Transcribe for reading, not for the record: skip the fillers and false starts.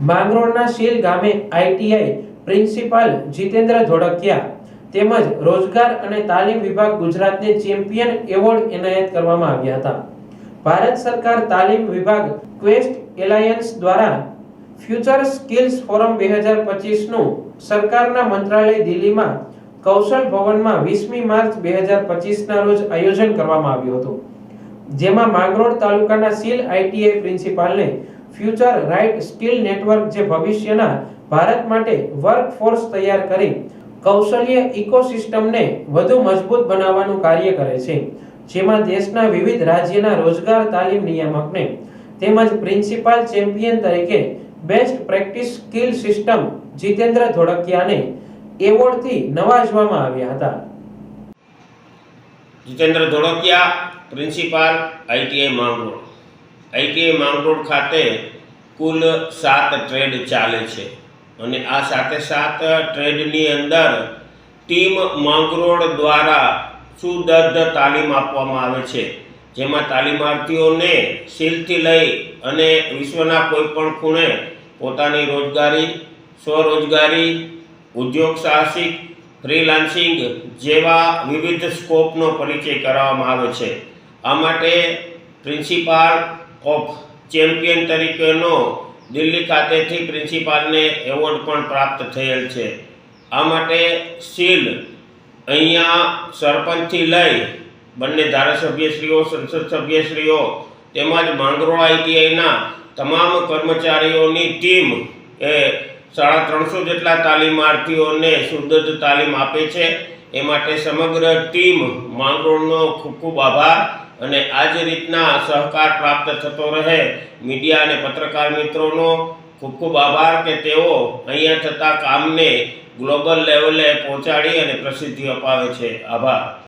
માંગરોળના શીલ ગામે ITI principal Jitendra Dholakia તેમજ રોજગાર અને તાલીમ વિભાગ ગુજરાતને ચેમ્પિયન એવોર્ડ એનાયત કરવામાં આવ્યા હતા। ભારત સરકાર તાલીમ વિભાગ ક્વેસ્ટ એલાયન્સ દ્વારા ફ્યુચર સ્કિલ્સ ફોરમ 2025 નું સરકારના મંત્રાલય દિલ્હીમાં કૌશલ ભવનમાં 20મી માર્ચ 2025 ના રોજ આયોજન કરવામાં આવ્યું હતું, જેમાં માંગરોળ તાલુકાના શીલ આઈટીઆઈ પ્રિન્સિપાલને ફ્યુચર રાઇટ સ્કિલ નેટવર્ક જે ભવિષ્યના ભારત માટે વર્કફોર્સ તૈયાર કરી કૌશલ્ય ઇકોસિસ્ટમને વધુ મજબૂત બનાવવાનું કાર્ય કરે છે, જેમાં દેશના વિવિધ રાજ્યના રોજગાર તાલીમ નિયામકને તેમજ પ્રિન્સિપાલ ચેમ્પિયન તરીકે best practice skill system Jitendra ધોળકિયાને એવોર્ડથી નવાજવામાં આવ્યા હતા। Jitendra Dholakia, principal ITI Mangrol. ITI Mangrol ખાતે કુલ 7 ટ્રેડ ચાલે છે અને આ 7 ટ્રેડની અંદર ટીમ માંગરોળ દ્વારા સુદૃઢ તાલીમ આપવામાં આવે છે, જેમાં તાલીમાર્થીઓને શીલથી લઈ અને વિશ્વના કોઈ પણ ખૂણે પોતાની રોજગારી, સ્વરોજગારી, ઉદ્યોગ સાહસિક, ફ્રીલાન્સિંગ જેવા વિવિધ સ્કોપનો પરિચય કરાવવામાં આવે છે। આ માટે પ્રિન્સિપાલ ઓફ ચેમ્પિયન તરીકેનો દિલ્હી ખાતેથી પ્રિન્સિપાલને એવોર્ડ પણ પ્રાપ્ત થયેલ છે। આ માટે શીલ અહીંયા સરપંચથી લઈ બંને ધારાસભ્યશ્રીઓ, સંસદ સભ્યશ્રીઓ તેમજ માંગરોળ આઈટીઆઈના તમામ કર્મચારીઓની ટીમ એ 350 જેટલા તાલીમાર્થીઓને સુદૃઢ તાલીમ આપે છે। એ માટે સમગ્ર ટીમ માંગરોળનો ખૂબ ખૂબ આભાર અને આ જ રીતના સહકાર પ્રાપ્ત થતો રહે મીડિયા અને પત્રકાર મિત્રોનો ખૂબ ખૂબ આભાર કે તેઓ અહીંયા થતા કામને ગ્લોબલ લેવલે પહોંચાડી અને પ્રસિદ્ધિ અપાવે છે। આભાર।